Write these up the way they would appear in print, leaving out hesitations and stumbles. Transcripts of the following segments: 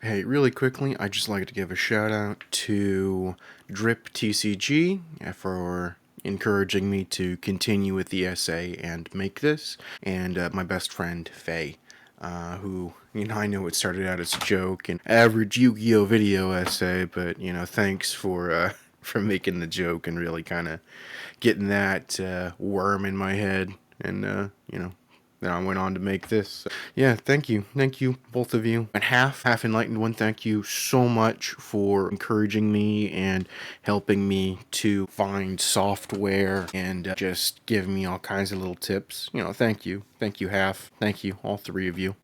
Hey, really quickly, I'd just like to give a shout out to Drip TCG for encouraging me to continue with the essay and make this, and my best friend Faye, who, I know it started out as a joke and average Yu-Gi-Oh video essay, but thanks for for making the joke and really kind of getting that worm in my head, and then I went on to make this. So, yeah, thank you. Thank you, both of you. And half enlightened one, thank you so much for encouraging me and helping me to find software and just give me all kinds of little tips. Thank you. Thank you, half. Thank you, all three of you.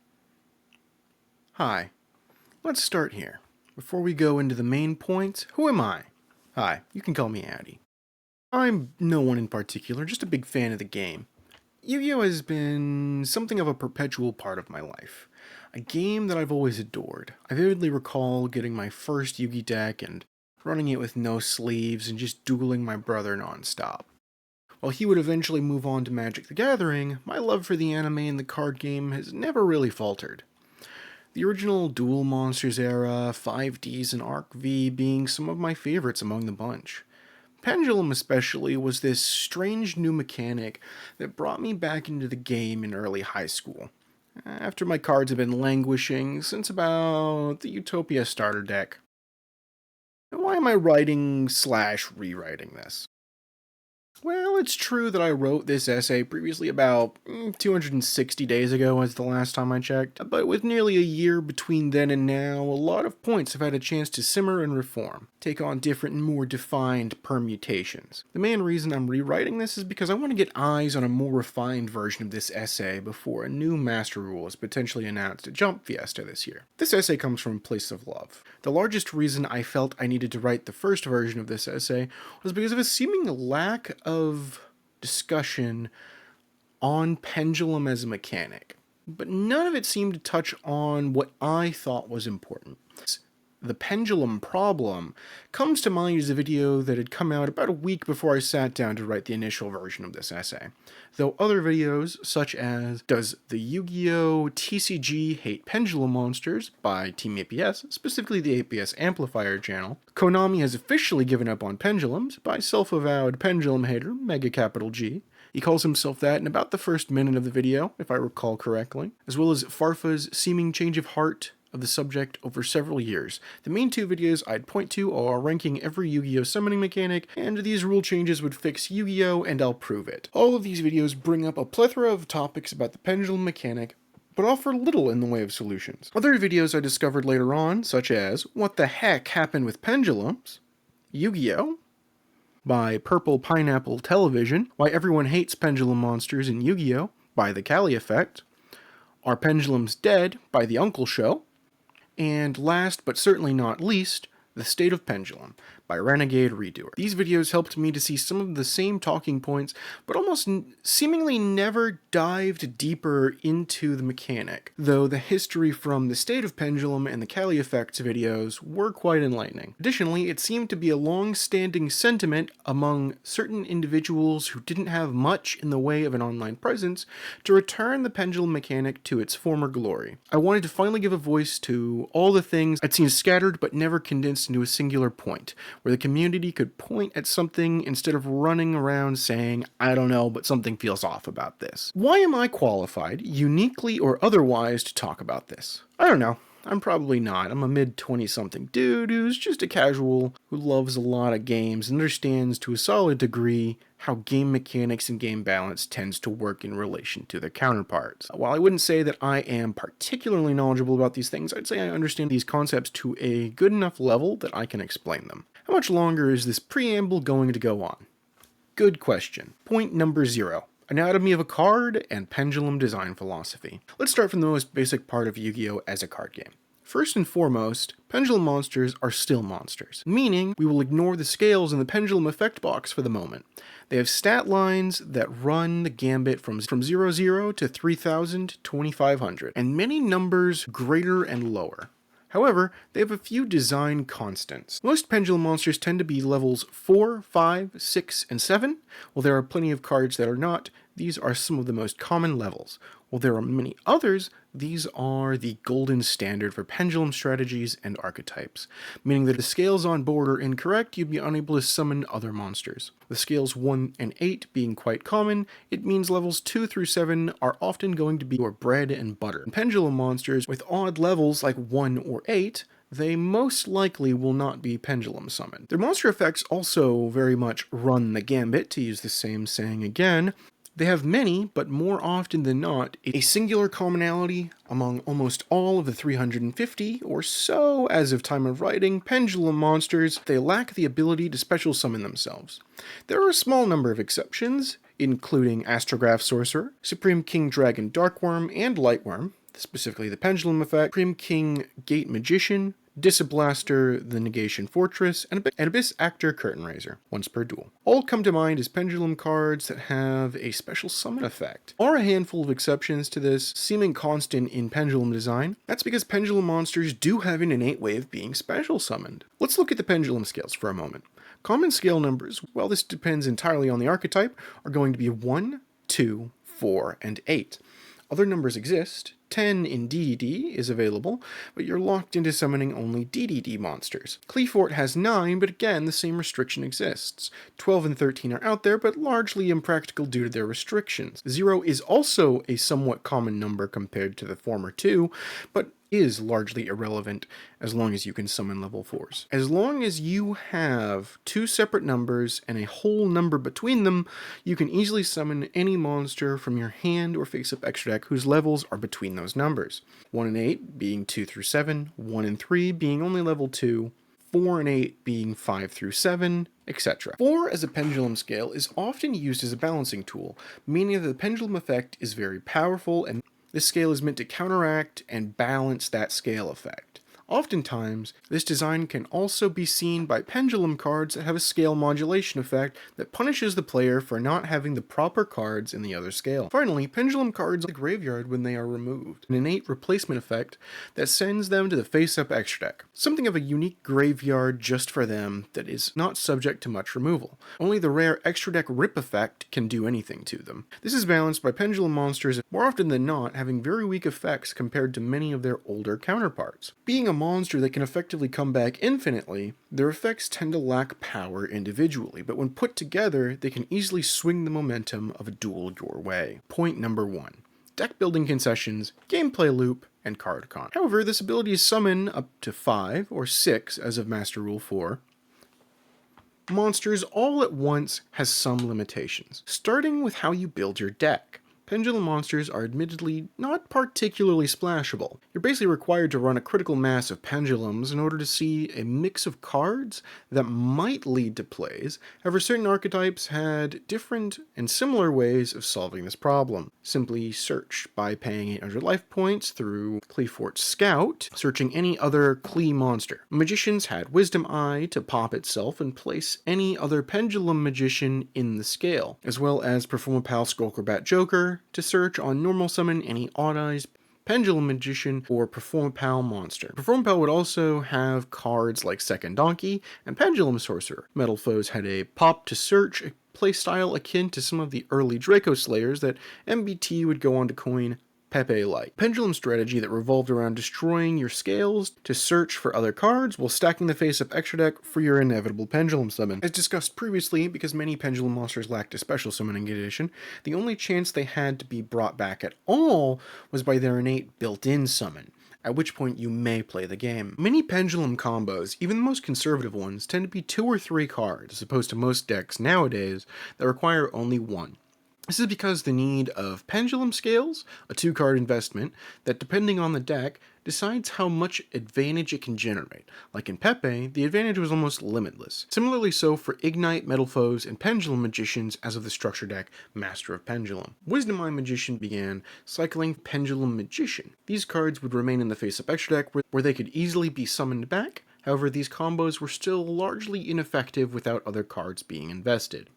Hi. Let's start here. Before we go into the main points, who am I? Hi, you can call me Addy. I'm no one in particular, just a big fan of the game. Yu-Gi-Oh! Has been something of a perpetual part of my life. A game that I've always adored. I vividly recall getting my first Yu-Gi deck and running it with no sleeves and just dueling my brother nonstop. While he would eventually move on to Magic the Gathering, my love for the anime and the card game has never really faltered. The original Duel Monsters era, 5Ds, and Arc V being some of my favorites among the bunch. Pendulum especially was this strange new mechanic that brought me back into the game in early high school, after my cards had been languishing since about the Utopia starter deck. Why am I writing/rewriting this? Well, it's true that I wrote this essay previously about 260 days ago was the last time I checked, but with nearly a year between then and now, a lot of points have had a chance to simmer and reform, take on different and more defined permutations. The main reason I'm rewriting this is because I want to get eyes on a more refined version of this essay before a new master rule is potentially announced at Jump Fiesta this year. This essay comes from a place of love. The largest reason I felt I needed to write the first version of this essay was because of a seeming lack of discussion on Pendulum as a mechanic, but none of it seemed to touch on what I thought was important. The Pendulum problem comes to mind as a video that had come out about a week before I sat down to write the initial version of this essay, though other videos such as Does the Yu-Gi-Oh! TCG Hate Pendulum Monsters by Team APS, specifically the APS Amplifier channel, Konami has officially given up on pendulums by self-avowed pendulum hater Mega Capital G. He calls himself that in about the first minute of the video, if I recall correctly, as well as Farfa's seeming change of heart of the subject over several years. The main two videos I'd point to are ranking every Yu-Gi-Oh! Summoning mechanic, and these rule changes would fix Yu-Gi-Oh! And I'll prove it. All of these videos bring up a plethora of topics about the pendulum mechanic, but offer little in the way of solutions. Other videos I discovered later on, such as What the Heck Happened with Pendulums? Yu-Gi-Oh! By Purple Pineapple Television, Why Everyone Hates Pendulum Monsters in Yu-Gi-Oh! By The Kali Effect, Are Pendulums Dead? By The Uncle Show, and last but certainly not least, The State of Pendulum by Renegade Redoer. These videos helped me to see some of the same talking points, but almost seemingly never dived deeper into the mechanic, though the history from The State of Pendulum and the Kali Effects videos were quite enlightening. Additionally, it seemed to be a long-standing sentiment among certain individuals who didn't have much in the way of an online presence to return the pendulum mechanic to its former glory. I wanted to finally give a voice to all the things I'd seen scattered but never condensed into a singular point, where the community could point at something instead of running around saying, I don't know, but something feels off about this. Why am I qualified, uniquely or otherwise, to talk about this? I don't know. I'm probably not. I'm a mid-20-something dude who's just a casual who loves a lot of games and understands to a solid degree how game mechanics and game balance tends to work in relation to their counterparts. While I wouldn't say that I am particularly knowledgeable about these things, I'd say I understand these concepts to a good enough level that I can explain them. How much longer is this preamble going to go on? Good question. Point number 0. Anatomy of a card and pendulum design philosophy. Let's start from the most basic part of Yu-Gi-Oh! As a card game. First and foremost, pendulum monsters are still monsters, meaning we will ignore the scales in the pendulum effect box for the moment. They have stat lines that run the gambit from 00 to 3000 2500, and many numbers greater and lower. However, they have a few design constants. Most pendulum monsters tend to be levels 4, 5, 6, and 7, while there are plenty of cards that are not. These are some of the most common levels. While there are many others, these are the golden standard for pendulum strategies and archetypes, meaning that if the scales on board are incorrect, you'd be unable to summon other monsters. With scales 1 and 8 being quite common, it means levels 2 through 7 are often going to be your bread and butter. And pendulum monsters with odd levels like 1 or 8, they most likely will not be pendulum summoned. Their monster effects also very much run the gambit, to use the same saying again. They have many, but more often than not, a singular commonality among almost all of the 350 or so, as of time of writing, pendulum monsters. They lack the ability to special summon themselves. There are a small number of exceptions, including Astrograph Sorcerer, Supreme King Dragon Darkworm, and Lightworm, specifically the Pendulum Effect, Supreme King Gate Magician, Disablaster, the Negation Fortress, and Abyss Actor Curtain Raiser, once per duel. All come to mind as pendulum cards that have a special summon effect. There are a handful of exceptions to this, seeming constant in pendulum design. That's because pendulum monsters do have an innate way of being special summoned. Let's look at the pendulum scales for a moment. Common scale numbers, while this depends entirely on the archetype, are going to be 1, 2, 4, and 8. Other numbers exist. 10 in DDD is available, but you're locked into summoning only DDD monsters. Cleafort has 9, but again, the same restriction exists. 12 and 13 are out there, but largely impractical due to their restrictions. 0 is also a somewhat common number compared to the former two, but is largely irrelevant as long as you can summon level 4s. As long as you have two separate numbers and a whole number between them, you can easily summon any monster from your hand or face-up extra deck whose levels are between those numbers. 1 and 8 being 2 through 7, 1 and 3 being only level 2, 4 and 8 being 5 through 7, etc. 4 as a pendulum scale is often used as a balancing tool, meaning that the pendulum effect is very powerful and this scale is meant to counteract and balance that scale effect. Oftentimes, this design can also be seen by pendulum cards that have a scale modulation effect that punishes the player for not having the proper cards in the other scale. Finally, pendulum cards are the graveyard when they are removed, an innate replacement effect that sends them to the face-up extra deck. Something of a unique graveyard just for them that is not subject to much removal. Only the rare extra deck rip effect can do anything to them. This is balanced by pendulum monsters more often than not having very weak effects compared to many of their older counterparts. Being a monster that can effectively come back infinitely, their effects tend to lack power individually, but when put together, they can easily swing the momentum of a duel your way. Point number 1. Deck building concessions, gameplay loop, and card con. However, this ability to summon up to 5 or 6 as of Master Rule 4 monsters all at once has some limitations, starting with how you build your deck. Pendulum monsters are admittedly not particularly splashable. You're basically required to run a critical mass of pendulums in order to see a mix of cards that might lead to plays. However, certain archetypes had different and similar ways of solving this problem. Simply search by paying 800 life points through Cleafort's Scout, searching any other Clee monster. Magicians had Wisdom Eye to pop itself and place any other pendulum magician in the scale, as well as Performapal Skullcrobat Joker to search on normal summon any Odd Eyes, Pendulum Magician, or Performapal monster. Performapal would also have cards like Second Donkey and Pendulum Sorcerer. Metal Foes had a pop to search, a playstyle akin to some of the early Draco Slayers that MBT would go on to coin Pepe-like. Pendulum strategy that revolved around destroying your scales to search for other cards while stacking the face-up extra deck for your inevitable pendulum summon. As discussed previously, because many pendulum monsters lacked a special summoning condition, the only chance they had to be brought back at all was by their innate built-in summon, at which point you may play the game. Many pendulum combos, even the most conservative ones, tend to be 2 or 3 cards, as opposed to most decks nowadays that require only 1. This is because the need of pendulum scales, a 2-card investment, that depending on the deck, decides how much advantage it can generate. Like in Pepe, the advantage was almost limitless. Similarly so for Ignite, Metal Foes, and Pendulum Magicians as of the structure deck Master of Pendulum. Wisdom Eye Magician began cycling Pendulum Magician. These cards would remain in the face-up extra deck where they could easily be summoned back. However, these combos were still largely ineffective without other cards being invested.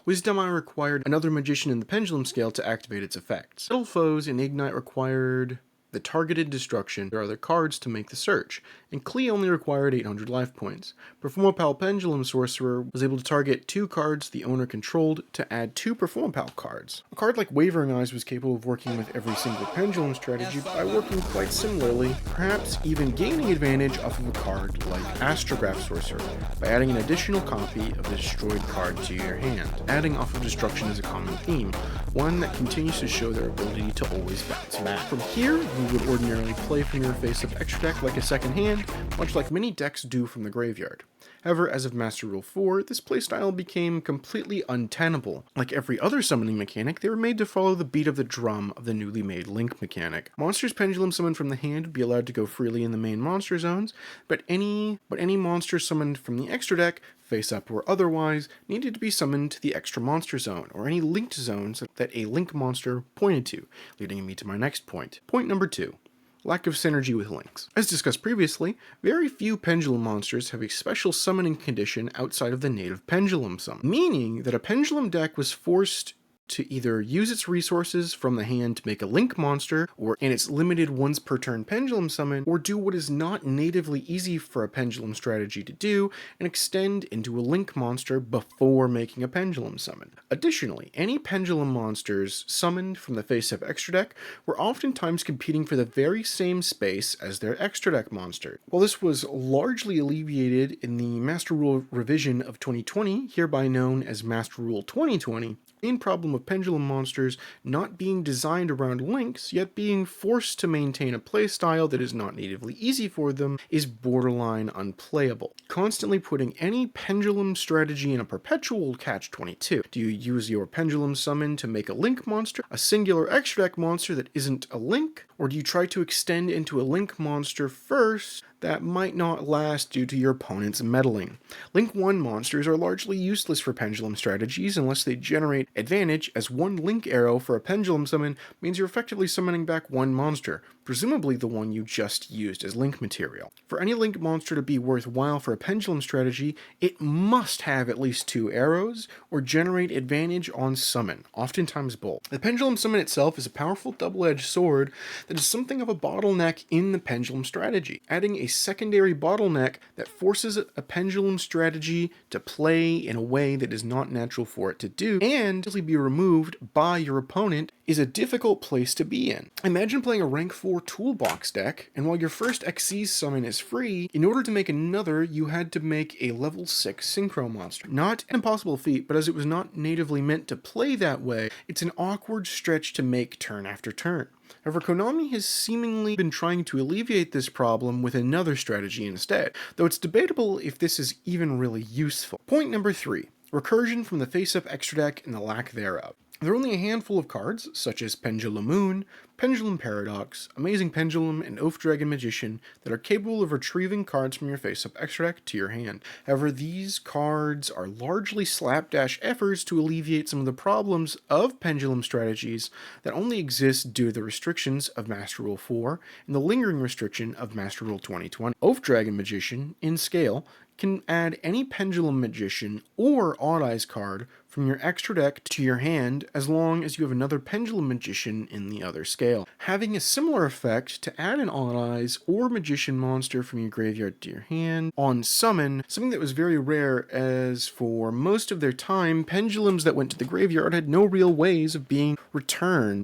Wisdom Eye required another magician in the pendulum scale to activate its effects. Metal Foes in Ignite required the targeted destruction or other cards to make the search, and Klee only required 800 life points. Performapal Pendulum Sorcerer was able to target 2 cards the owner controlled to add 2 Performapal cards. A card like Wavering Eyes was capable of working with every single Pendulum strategy by working quite similarly, perhaps even gaining advantage off of a card like Astrograph Sorcerer by adding an additional copy of the destroyed card to your hand. Adding off of destruction is a common theme, one that continues to show their ability to always bounce back. From here, you would ordinarily play from your face-up extra deck like a second hand, much like many decks do from the graveyard. However, as of Master Rule 4, this playstyle became completely untenable. Like every other summoning mechanic, they were made to follow the beat of the drum of the newly made Link mechanic. Monsters Pendulum summoned from the hand would be allowed to go freely in the main monster zones, but any monster summoned from the extra deck, face up or otherwise, needed to be summoned to the extra monster zone, or any linked zones that a Link monster pointed to, leading me to my next point. Point number 2. Lack of synergy with links. As discussed previously, very few Pendulum monsters have a special summoning condition outside of the native Pendulum summon, meaning that a Pendulum deck was forced to either use its resources from the hand to make a Link monster, or in its limited once per turn Pendulum summon, or do what is not natively easy for a Pendulum strategy to do, and extend into a Link monster before making a Pendulum summon. Additionally, any Pendulum monsters summoned from the face-up extra deck were oftentimes competing for the very same space as their extra deck monster. While this was largely alleviated in the Master Rule revision of 2020, hereby known as Master Rule 2020, the main problem of Pendulum monsters not being designed around links, yet being forced to maintain a playstyle that is not natively easy for them, is borderline unplayable, constantly putting any Pendulum strategy in a perpetual catch-22. Do you use your Pendulum summon to make a Link monster, a singular extra deck monster that isn't a Link, or do you try to extend into a Link monster first that might not last due to your opponent's meddling? Link 1 monsters are largely useless for Pendulum strategies unless they generate advantage, as one Link arrow for a Pendulum summon means you're effectively summoning back one monster, presumably the one you just used as Link material. For any Link monster to be worthwhile for a Pendulum strategy, it must have at least 2 arrows, or generate advantage on summon, oftentimes both. The Pendulum summon itself is a powerful double-edged sword that is something of a bottleneck in the Pendulum strategy, adding a secondary bottleneck that forces a Pendulum strategy to play in a way that is not natural for it to do, and be removed by your opponent, is a difficult place to be in. Imagine playing a rank 4 toolbox deck, and while your first Xyz summon is free, in order to make another, you had to make a level 6 Synchro monster. Not an impossible feat, but as it was not natively meant to play that way, it's an awkward stretch to make turn after turn. However, Konami has seemingly been trying to alleviate this problem with another strategy instead, though it's debatable if this is even really useful. Point number 3. Recursion from the face-up extra deck and the lack thereof. There are only a handful of cards, such as Pendulum Moon, Pendulum Paradox, Amazing Pendulum, and Oath Dragon Magician, that are capable of retrieving cards from your face-up extra deck to your hand. However, these cards are largely slapdash efforts to alleviate some of the problems of Pendulum strategies that only exist due to the restrictions of Master Rule 4 and the lingering restriction of Master Rule 2020. Oath Dragon Magician, in scale, can add any Pendulum Magician or Odd Eyes card from your extra deck to your hand as long as you have another Pendulum Magician in the other scale. Having a similar effect to add an Odd Eyes or Magician monster from your graveyard to your hand on summon, something that was very rare, as for most of their time, Pendulums that went to the graveyard had no real ways of being returned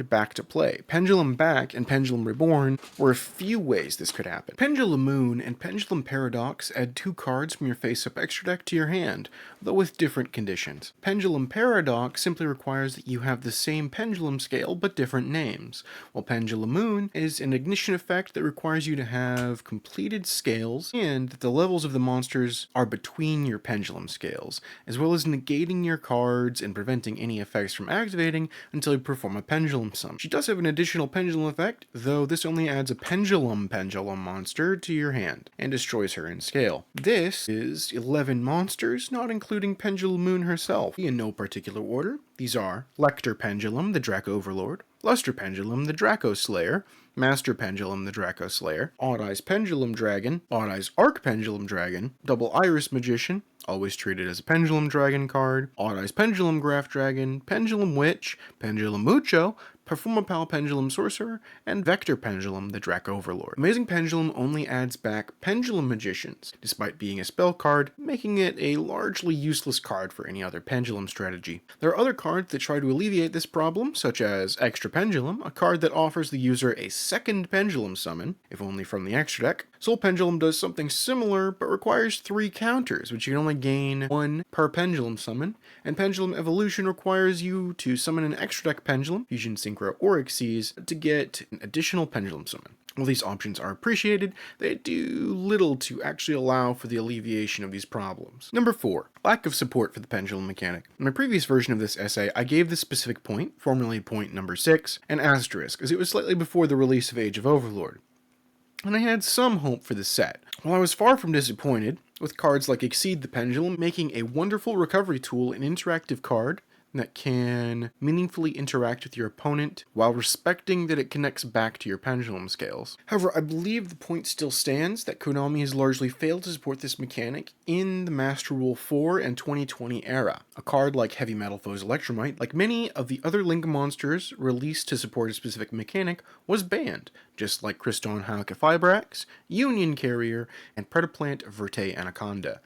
back to play. Pendulum Back and Pendulum Reborn were a few ways this could happen. Pendulum Moon and Pendulum Paradox add 2 cards from your face-up extra deck to your hand, though with different conditions. Pendulum Paradox simply requires that you have the same pendulum scale but different names, while Pendulum Moon is an ignition effect that requires you to have completed scales and that the levels of the monsters are between your pendulum scales, as well as negating your cards and preventing any effects from activating until you perform a pendulum summon. She does have an additional pendulum effect, though this only adds a pendulum monster to your hand and destroys her in scale. This is 11 monsters, not including Pendulum Moon herself, in no particular order. These are Lecter Pendulum, the Draco Overlord, Luster Pendulum, the Draco Slayer, Master Pendulum, the Draco Slayer, Odd Eyes Pendulum Dragon, Odd Eyes Arc Pendulum Dragon, Double Iris Magician, always treated as a Pendulum Dragon card, Odd Eyes Pendulum Graph Dragon, Pendulum Witch, Pendulum Mucho, Performapal Pendulum Sorcerer, and Vector Pendulum, the Drac Overlord. Amazing Pendulum only adds back Pendulum Magicians, despite being a spell card, making it a largely useless card for any other Pendulum strategy. There are other cards that try to alleviate this problem, such as Extra Pendulum, a card that offers the user a second Pendulum summon, if only from the extra deck. Soul Pendulum does something similar, but requires 3 counters, which you can only gain 1 per Pendulum summon, and Pendulum Evolution requires you to summon an extra deck Pendulum, Fusion Synchro or Xyz, to get an additional Pendulum summon. While these options are appreciated, they do little to actually allow for the alleviation of these problems. Number 4. Lack of support for the pendulum mechanic. In my previous version of this essay, I gave this specific point, formerly point number 6, an asterisk, as it was slightly before the release of Age of Overlord, and I had some hope for the set. While I was far from disappointed, with cards like Exceed the Pendulum making a wonderful recovery tool and interactive card that can meaningfully interact with your opponent while respecting that it connects back to your pendulum scales. However, I believe the point still stands that Konami has largely failed to support this mechanic in the Master Rule 4 and 2020 era. A card like Heavy Metal Foe's Electromite, like many of the other Link monsters released to support a specific mechanic, was banned, just like Kriston Hyalka Fibrax, Union Carrier, and Predaplant Verte Anaconda.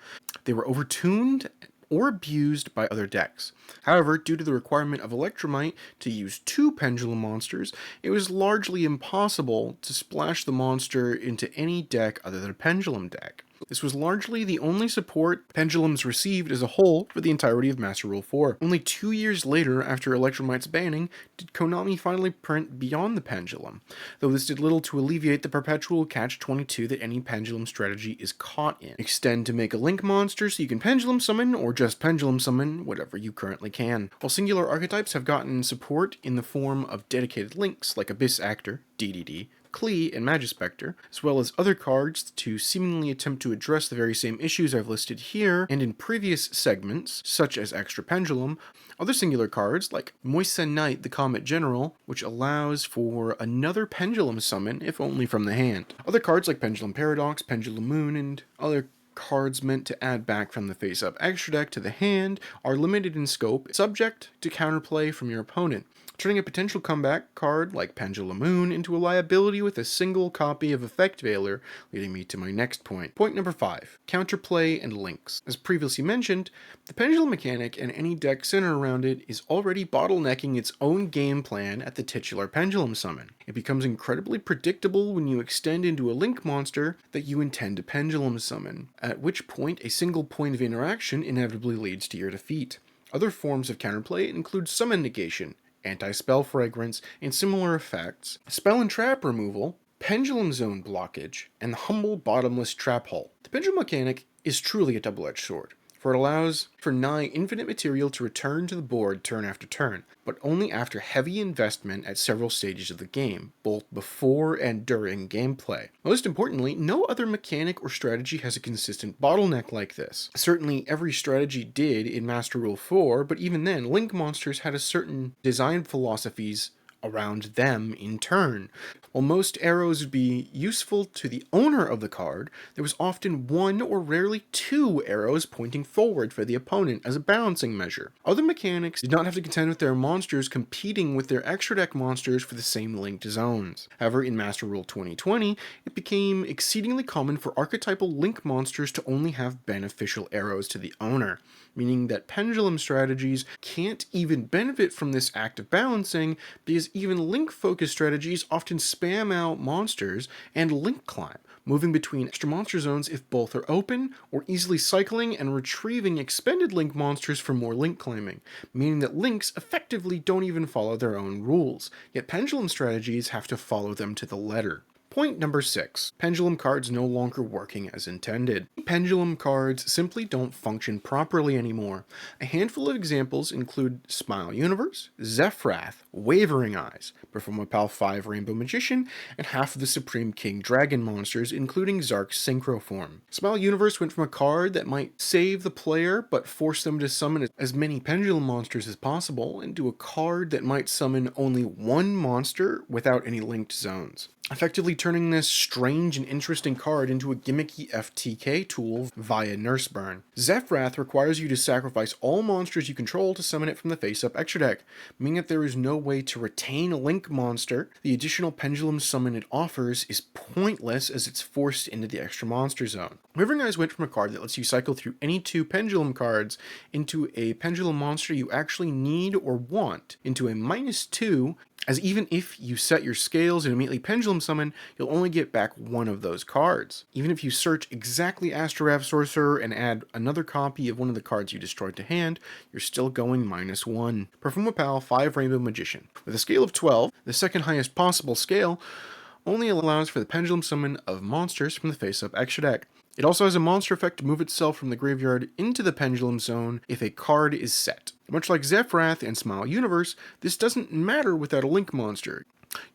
They were overtuned or abused by other decks. However, due to the requirement of Electromite to use 2 Pendulum monsters, it was largely impossible to splash the monster into any deck other than a Pendulum deck. This was largely the only support Pendulums received as a whole for the entirety of Master Rule 4. Only 2 years later, after Electromite's banning, did Konami finally print Beyond the Pendulum, though this did little to alleviate the perpetual catch-22 that any Pendulum strategy is caught in. Extend to make a Link monster so you can Pendulum summon, or just Pendulum summon whatever you currently can. While singular archetypes have gotten support in the form of dedicated links like Abyss Actor, DDD, Klee, and Magispector, as well as other cards to seemingly attempt to address the very same issues I've listed here and in previous segments, such as Extra Pendulum. Other singular cards, like Moisa Knight the Comet General, which allows for another Pendulum summon, if only from the hand. Other cards like Pendulum Paradox, Pendulum Moon, and other cards meant to add back from the face-up extra deck to the hand are limited in scope, subject to counterplay from your opponent, turning a potential comeback card like Pendulum Moon into a liability with a single copy of Effect Veiler, leading me to my next point. Point number 5. Counterplay and links. As previously mentioned, the Pendulum mechanic and any deck centered around it is already bottlenecking its own game plan at the titular Pendulum summon. It becomes incredibly predictable when you extend into a Link monster that you intend to Pendulum summon, at which point a single point of interaction inevitably leads to your defeat. Other forms of counterplay include Summon Negation, Anti-Spell Fragrance, and similar effects, Spell and Trap removal, Pendulum Zone blockage, and the humble bottomless trap hole. The Pendulum mechanic is truly a double-edged sword, for it allows for nigh infinite material to return to the board turn after turn, but only after heavy investment at several stages of the game, both before and during gameplay. Most importantly, no other mechanic or strategy has a consistent bottleneck like this. Certainly every strategy did in Master Rule 4, but even then, Link monsters had a certain design philosophies around them in turn. While most arrows would be useful to the owner of the card, there was often 1 or rarely 2 arrows pointing forward for the opponent as a balancing measure. Other mechanics did not have to contend with their monsters competing with their extra deck monsters for the same linked zones. However, in Master Rule 2020, it became exceedingly common for archetypal Link monsters to only have beneficial arrows to the owner, meaning that Pendulum strategies can't even benefit from this act of balancing because even Link-focused strategies often spam out monsters and Link climb, moving between extra monster zones if both are open, or easily cycling and retrieving expended Link monsters for more Link climbing, meaning that Links effectively don't even follow their own rules, yet Pendulum strategies have to follow them to the letter. Point number 6. Pendulum cards no longer working as intended. Pendulum cards simply don't function properly anymore. A handful of examples include Smile Universe, Zephyrath, Wavering Eyes, Performapal 5 Rainbow Magician, and half of the Supreme King Dragon monsters, including Zark's Synchro form. Smile Universe went from a card that might save the player but force them to summon as many Pendulum monsters as possible into a card that might summon only 1 monster without any linked zones, effectively turning this strange and interesting card into a gimmicky FTK tool via Nurse Burn. Zephyrath requires you to sacrifice all monsters you control to summon it from the face-up extra deck, meaning that there is no way to retain a Link monster, the additional Pendulum summon it offers is pointless as it's forced into the extra monster zone. Wavering Eyes went from a card that lets you cycle through any 2 Pendulum cards into a Pendulum monster you actually need or want, into a -2, as even if you set your scales and immediately Pendulum summon, you'll only get back 1 of those cards. Even if you search exactly Astrograph Sorcerer and add another copy of one of the cards you destroyed to hand, you're still going -1. Perfumapal 5 Rainbow Magician. With a scale of 12, the second highest possible scale, only allows for the Pendulum summon of monsters from the face-up extra deck. It also has a monster effect to move itself from the graveyard into the Pendulum zone if a card is set. Much like Zephyrath and Smile Universe, this doesn't matter without a Link monster.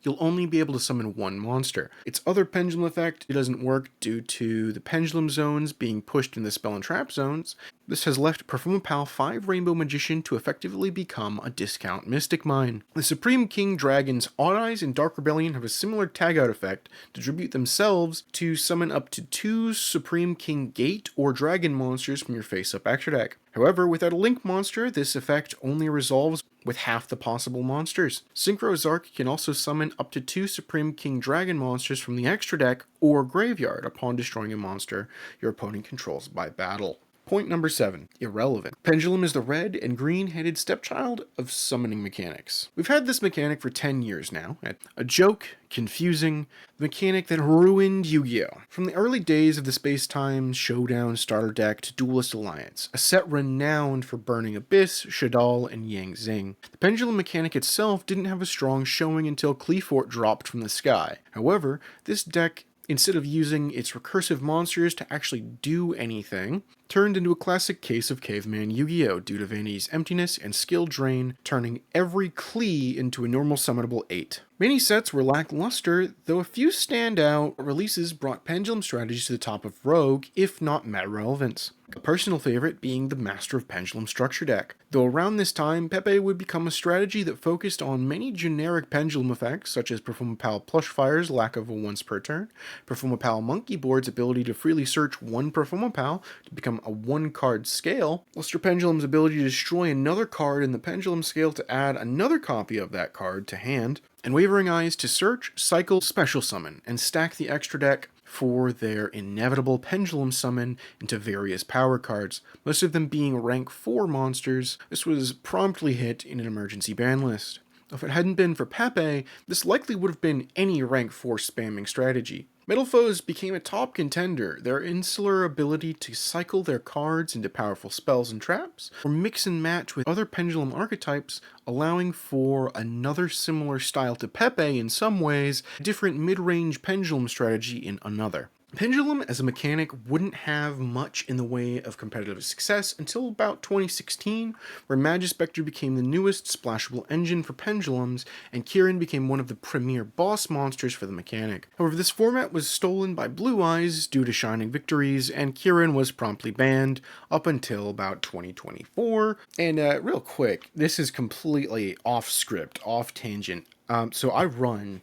You'll only be able to summon 1 monster. Its other Pendulum effect doesn't work due to the Pendulum zones being pushed in the Spell and Trap zones. This has left Perfumapal 5 Rainbow Magician to effectively become a discount Mystic Mine. The Supreme King Dragons Odd Eyes and Dark Rebellion have a similar tag-out effect to tribute themselves to summon up to 2 Supreme King Gate or Dragon monsters from your face-up extra deck. However, without a Link monster, this effect only resolves with half the possible monsters. Synchro Zark can also summon up to 2 Supreme King Dragon monsters from the extra deck or graveyard upon destroying a monster your opponent controls by battle. Point number 7. Irrelevant. Pendulum is the red and green-headed stepchild of summoning mechanics. We've had this mechanic for 10 years now. A joke, confusing, the mechanic that ruined Yu-Gi-Oh! From the early days of the Space-Time Showdown starter deck to Duelist Alliance, a set renowned for Burning Abyss, Shadal, and Yang Zing. The Pendulum mechanic itself didn't have a strong showing until Cleafort dropped from the sky. However, this deck, instead of using its recursive monsters to actually do anything, turned into a classic case of Caveman Yu-Gi-Oh! Due to Vanity's emptiness and skill drain, turning every Klee into a normal summonable 8. Many sets were lackluster, though a few standout releases brought Pendulum strategies to the top of Rogue, if not meta relevance. A personal favorite being the Master of Pendulum structure deck. Though around this time, Pepe would become a strategy that focused on many generic Pendulum effects, such as Perfumapal Plushfire's lack of a once per turn, Perfumapal Monkey Board's ability to freely search 1 Perfumapal to become a 1-card scale, Luster Pendulum's ability to destroy another card in the Pendulum scale to add another copy of that card to hand, and Wavering Eyes to search, cycle, special summon, and stack the extra deck for their inevitable Pendulum summon into various power cards, most of them being rank 4 monsters. This was promptly hit in an emergency ban list. If it hadn't been for Pepe, this likely would have been any rank 4 spamming strategy. Metal Foes became a top contender. Their insular ability to cycle their cards into powerful spells and traps, or mix and match with other Pendulum archetypes, allowing for another similar style to Pepe in some ways, different mid-range Pendulum strategy in another. Pendulum as a mechanic wouldn't have much in the way of competitive success until about 2016, where Magispector became the newest splashable engine for Pendulums, and Kirin became one of the premier boss monsters for the mechanic. However, this format was stolen by Blue Eyes due to shining victories, and Kirin was promptly banned up until about 2024. And real quick, this is completely off script, off tangent. So I ran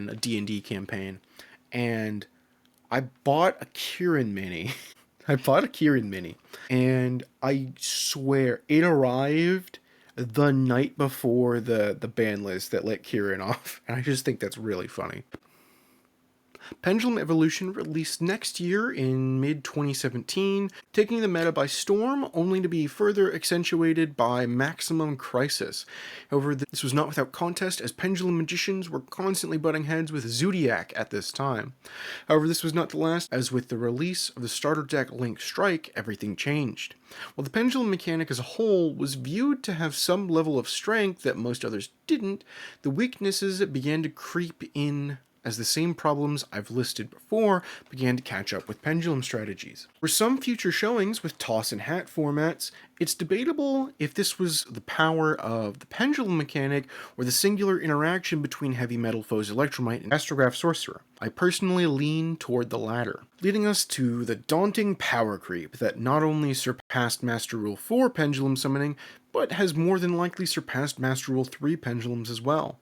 a D&D campaign, and I bought a Kirin mini. And I swear it arrived the night before the ban list that let Kirin off. And I just think that's really funny. Pendulum Evolution released next year in mid-2017, taking the meta by storm, only to be further accentuated by Maximum Crisis. However, this was not without contest, as Pendulum Magicians were constantly butting heads with Zodiac at this time. However, this was not to last, as with the release of the starter deck Link Strike, everything changed. While the Pendulum mechanic as a whole was viewed to have some level of strength that most others didn't, the weaknesses began to creep in as the same problems I've listed before began to catch up with Pendulum strategies. For some future showings with toss and hat formats, it's debatable if this was the power of the Pendulum mechanic or the singular interaction between Heavy Metal Foes Electromite and Astrograph Sorcerer. I personally lean toward the latter, leading us to the daunting power creep that not only surpassed Master Rule 4 Pendulum summoning, but has more than likely surpassed Master Rule 3 Pendulums as well.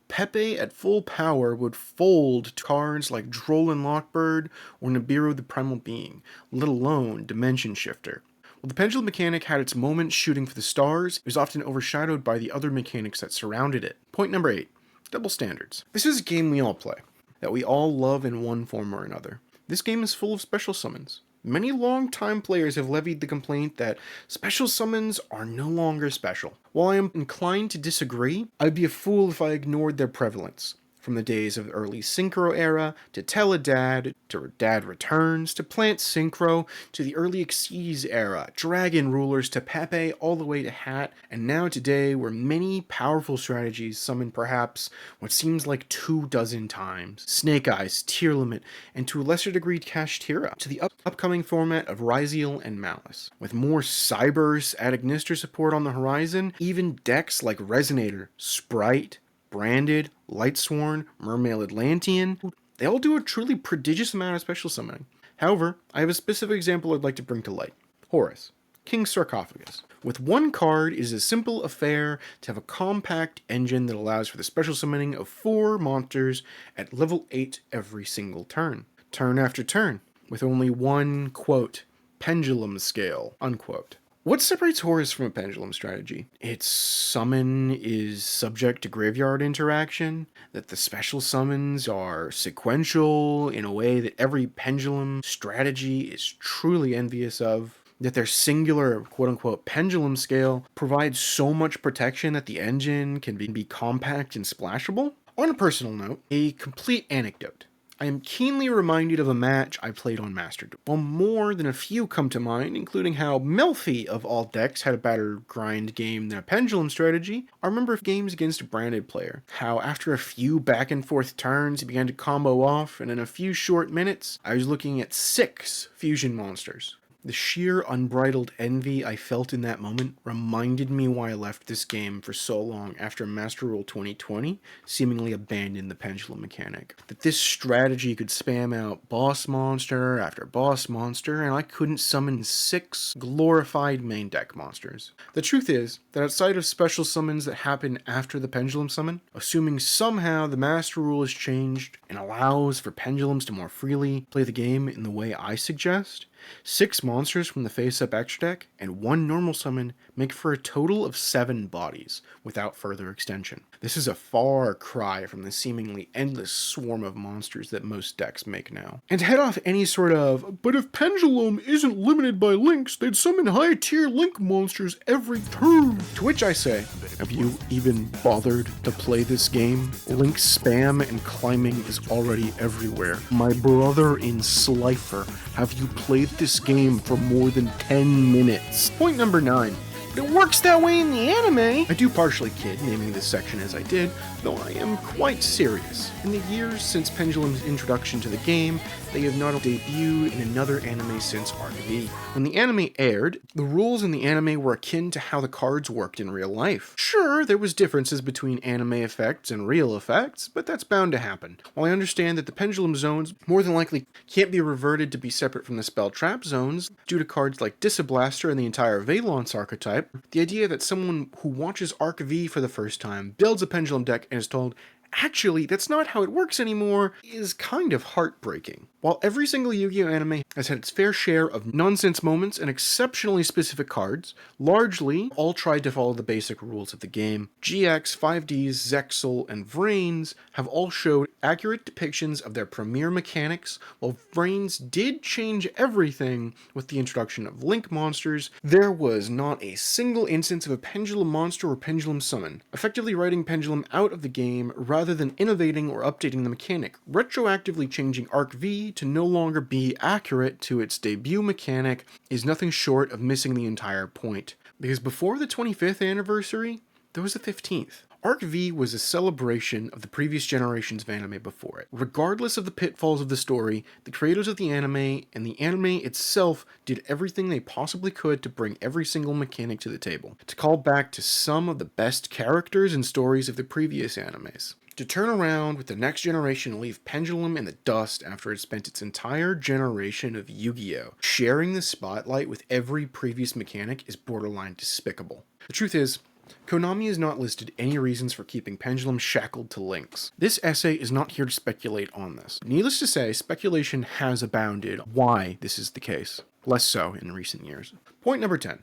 Pepe at full power would fold to cards like Droll and Lockbird or Nibiru the Primal Being, let alone Dimension Shifter. While the Pendulum mechanic had its moments shooting for the stars, it was often overshadowed by the other mechanics that surrounded it. Point number 8. Double standards. This is a game we all play, that we all love in one form or another. This game is full of special summons. Many long-time players have levied the complaint that special summons are no longer special. While I am inclined to disagree, I'd be a fool if I ignored their prevalence. From the days of the early Synchro era, to Teledad, to Dad Returns, to Plant Synchro, to the early Xyz era, Dragon Rulers, to Pepe, all the way to Hat, and now today where many powerful strategies summon perhaps what seems like 24 times. Snake Eyes, Tier Limit, and to a lesser degree Kashtira, to the upcoming format of Ryziel and Malice. With more Cybers at Ignister support on the horizon, even decks like Resonator, Sprite, Branded, Lightsworn, Mermail Atlantean, they all do a truly prodigious amount of special summoning. However, I have a specific example I'd like to bring to light. Horus, King's Sarcophagus. With one card, it is a simple affair to have a compact engine that allows for the special summoning of 4 monsters at level 8 every single turn. Turn after turn, with only one, quote, pendulum scale, unquote. What separates Horus from a pendulum strategy? Its summon is subject to graveyard interaction, that the special summons are sequential in a way that every pendulum strategy is truly envious of, that their singular quote-unquote pendulum scale provides so much protection that the engine can be compact and splashable. On a personal note, a complete anecdote. I am keenly reminded of a match I played on Master Duel. While more than a few come to mind, including how Melfi of all decks had a better grind game than a pendulum strategy, I remember games against a branded player. How after a few back and forth turns, he began to combo off, and in a few short minutes, I was looking at 6 fusion monsters. The sheer unbridled envy I felt in that moment reminded me why I left this game for so long after Master Rule 2020 seemingly abandoned the pendulum mechanic. That this strategy could spam out boss monster after boss monster, and I couldn't summon 6 glorified main deck monsters. The truth is that outside of special summons that happen after the pendulum summon, assuming somehow the Master Rule is changed and allows for pendulums to more freely play the game in the way I suggest, 6 monsters from the face-up extra deck and 1 normal summon make for a total of 7 bodies, without further extension. This is a far cry from the seemingly endless swarm of monsters that most decks make now. And to head off any sort of, but if Pendulum isn't limited by links, they'd summon high-tier link monsters every turn. To which I say, have you even bothered to play this game? Link spam and climbing is already everywhere. My brother in Slifer, have you played this game for more than 10 minutes? Point number 9. But it works that way in the anime! I do partially kid, naming this section as I did, though I am quite serious. In the years since Pendulum's introduction to the game, they have not debuted in another anime since RV. When the anime aired, the rules in the anime were akin to how the cards worked in real life. Sure, there was differences between anime effects and real effects, but that's bound to happen. While I understand that the Pendulum zones more than likely can't be reverted to be separate from the spell trap zones due to cards like Disablaster and the entire Valence archetype, the idea that someone who watches Arc V for the first time builds a Pendulum deck and is told, actually, that's not how it works anymore, is kind of heartbreaking. While every single Yu-Gi-Oh! Anime has had its fair share of nonsense moments and exceptionally specific cards, largely all tried to follow the basic rules of the game. GX, 5Ds, Zexal, and Vrains have all showed accurate depictions of their premier mechanics. While Vrains did change everything with the introduction of Link monsters, there was not a single instance of a Pendulum monster or Pendulum summon, effectively writing Pendulum out of the game rather than innovating or updating the mechanic, retroactively changing Arc V to no longer be accurate to its debut mechanic is nothing short of missing the entire point. Because before the 25th anniversary, there was the 15th. Arc V was a celebration of the previous generations of anime before it. Regardless of the pitfalls of the story, the creators of the anime and the anime itself did everything they possibly could to bring every single mechanic to the table, to call back to some of the best characters and stories of the previous animes. To turn around with the next generation and leave Pendulum in the dust after it spent its entire generation of Yu-Gi-Oh! Sharing the spotlight with every previous mechanic is borderline despicable. The truth is, Konami has not listed any reasons for keeping Pendulum shackled to links. This essay is not here to speculate on this. Needless to say, speculation has abounded why this is the case. less so in recent years. Point number 10.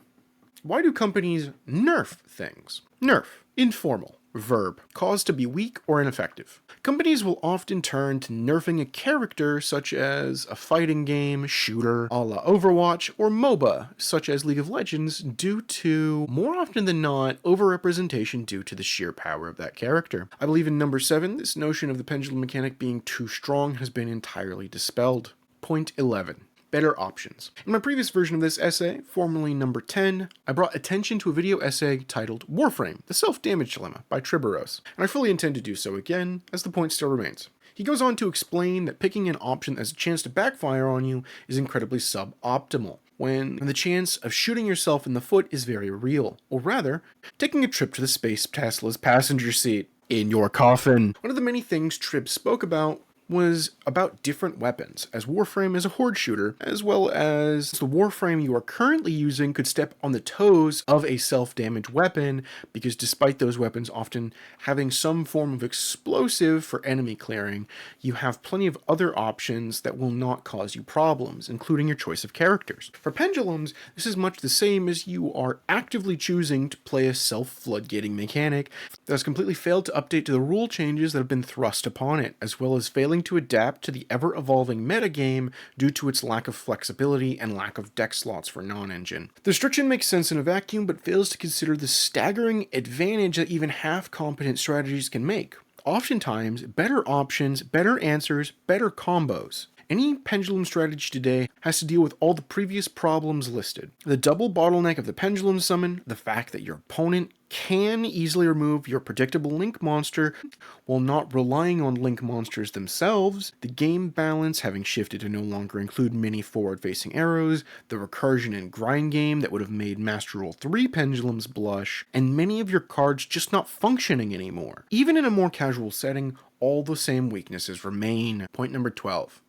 Why do companies nerf things? Nerf, informal, verb, cause to be weak or ineffective. Companies will often turn to nerfing a character such as a fighting game, shooter, a la Overwatch, or MOBA, such as League of Legends, due to, more often than not, overrepresentation due to the sheer power of that character. I believe in number 7, this notion of the pendulum mechanic being too strong has been entirely dispelled. Point 11. Better options. In my previous version of this essay, formerly number 10, I brought attention to a video essay titled Warframe, The Self-Damage Dilemma by Triboros, and I fully intend to do so again, as the point still remains. He goes on to explain that picking an option that has a chance to backfire on you is incredibly suboptimal, when the chance of shooting yourself in the foot is very real, or rather, taking a trip to the space Tesla's passenger seat in your coffin. One of the many things Trib spoke about was about different weapons, as Warframe is a horde shooter, as well as the Warframe you are currently using could step on the toes of a self-damage weapon, because despite those weapons often having some form of explosive for enemy clearing, you have plenty of other options that will not cause you problems, including your choice of characters. For Pendulums, this is much the same as you are actively choosing to play a self-floodgating mechanic that has completely failed to update to the rule changes that have been thrust upon it, as well as failing to adapt to the ever-evolving metagame due to its lack of flexibility and lack of deck slots for non-engine. The restriction makes sense in a vacuum, but fails to consider the staggering advantage that even half-competent strategies can make. Oftentimes, better options, better answers, better combos. Any pendulum strategy today has to deal with all the previous problems listed. The double bottleneck of the pendulum summon, the fact that your opponent can easily remove your predictable link monster while not relying on link monsters themselves, the game balance having shifted to no longer include many forward-facing arrows, the recursion and grind game that would have made Master Rule 3 pendulums blush, and many of your cards just not functioning anymore. Even in a more casual setting, all the same weaknesses remain. Point number 12.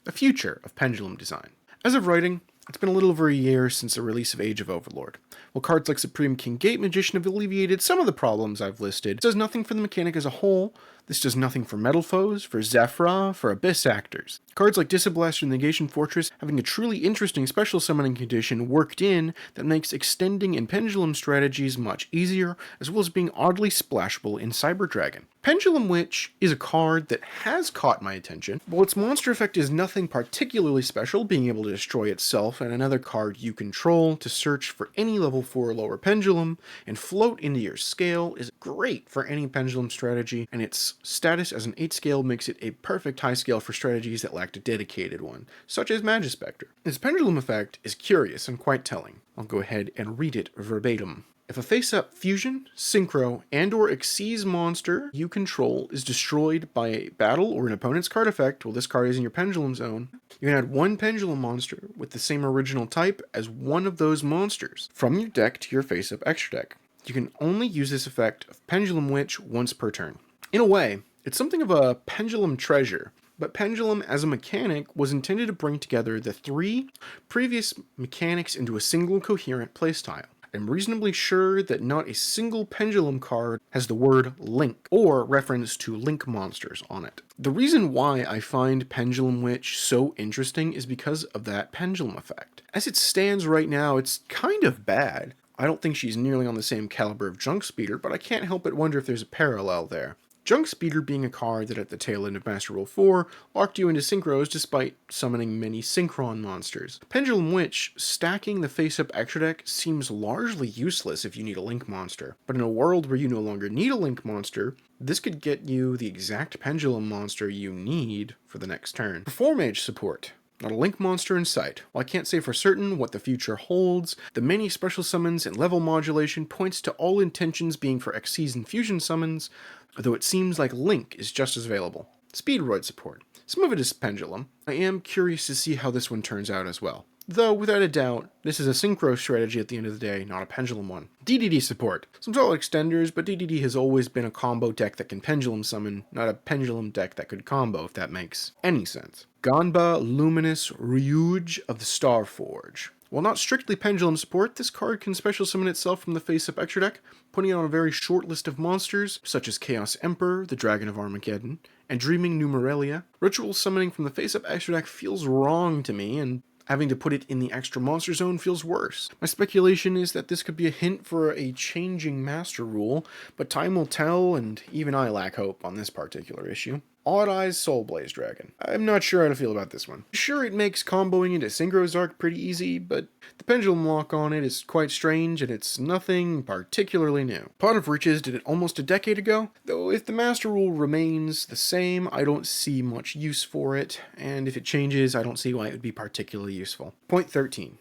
The future of pendulum design. As of writing, it's been a little over a year since the release of Age of Overlord. While cards like Supreme King Gate Magician have alleviated some of the problems I've listed, it does nothing for the mechanic as a whole. This does nothing for Metal Foes, for Zephyra, for Abyss Actors. Cards like Disablaster and Negation Fortress having a truly interesting special summoning condition worked in that makes extending in Pendulum strategies much easier, as well as being oddly splashable in Cyber Dragon. Pendulum Witch is a card that has caught my attention. While its monster effect is nothing particularly special, being able to destroy itself and another card you control to search for any level 4 or lower pendulum and float into your scale is great for any pendulum strategy, and its status as an 8 scale makes it a perfect high scale for strategies that lacked a dedicated one, such as Magispector. Its pendulum effect is curious and quite telling. I'll go ahead and read it verbatim. If a face-up fusion, synchro, and/or exceeds monster you control is destroyed by a battle or an opponent's card effect while this card is in your pendulum zone, you can add one pendulum monster with the same original type as one of those monsters from your deck to your face-up extra deck. You can only use this effect of Pendulum Witch once per turn. In a way, it's something of a pendulum treasure, but Pendulum as a mechanic was intended to bring together the 3 previous mechanics into a single coherent playstyle. I'm reasonably sure that not a single Pendulum card has the word Link or reference to Link monsters on it. The reason why I find Pendulum Witch so interesting is because of that pendulum effect. As it stands right now, it's kind of bad. I don't think she's nearly on the same caliber of Junk Speeder, but I can't help but wonder if there's a parallel there. Junk Speeder being a card that at the tail end of Master Rule 4 locked you into synchros despite summoning many synchron monsters. Pendulum Witch stacking the face-up extra deck seems largely useless if you need a Link monster, but in a world where you no longer need a Link monster, this could get you the exact Pendulum monster you need for the next turn. For Mage support. Not a Link monster in sight. While I can't say for certain what the future holds, the many special summons and level modulation points to all intentions being for Xyz and Fusion summons, though it seems like Link is just as available. Speedroid support. Some of it is Pendulum. I am curious to see how this one turns out as well. Though, without a doubt, this is a synchro strategy at the end of the day, not a pendulum one. DDD support. Some solid extenders, but DDD has always been a combo deck that can pendulum summon, not a pendulum deck that could combo, if that makes any sense. Ganba Luminous Ryuj of the Starforge. While not strictly pendulum support, this card can special summon itself from the face-up extra deck, putting it on a very short list of monsters, such as Chaos Emperor, the Dragon of Armageddon, and Dreaming Numerelia. Ritual summoning from the face-up extra deck feels wrong to me, and Having to put it in the extra monster zone feels worse. My speculation is that this could be a hint for a changing master rule, but time will tell, and even I lack hope on this particular issue. Odd Eyes Soul Blaze Dragon. I'm not sure how to feel about this one. Sure, it makes comboing into Synchro's Arc pretty easy, but the pendulum lock on it is quite strange and it's nothing particularly new. Pot of Riches did it almost a decade ago, though if the master rule remains the same, I don't see much use for it, and if it changes, I don't see why it would be particularly useful. Point 13.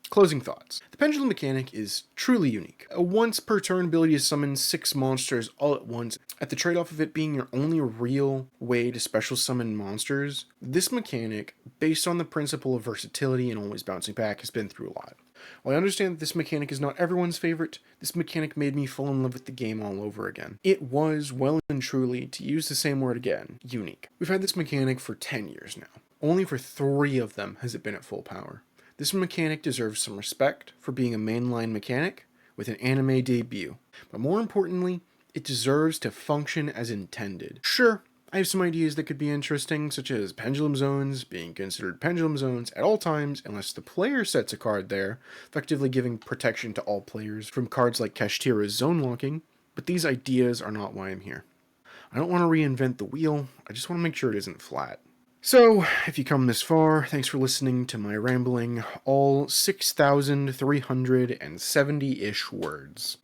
Closing thoughts. The Pendulum mechanic is truly unique. A once per turn ability to summon 6 monsters all at once, at the trade-off of it being your only real way to special summon monsters. This mechanic, based on the principle of versatility and always bouncing back, has been through a lot. While I understand that this mechanic is not everyone's favorite, this mechanic made me fall in love with the game all over again. It was, well and truly, to use the same word again, unique. We've had this mechanic for 10 years now. Only for 3 of them has it been at full power. This mechanic deserves some respect for being a mainline mechanic with an anime debut, but more importantly, it deserves to function as intended. Sure, I have some ideas that could be interesting, such as pendulum zones being considered pendulum zones at all times unless the player sets a card there, effectively giving protection to all players from cards like Kashtira's zone locking, but these ideas are not why I'm here. I don't want to reinvent the wheel, I just want to make sure it isn't flat. So, if you come this far, thanks for listening to my rambling, all 6,370-ish words.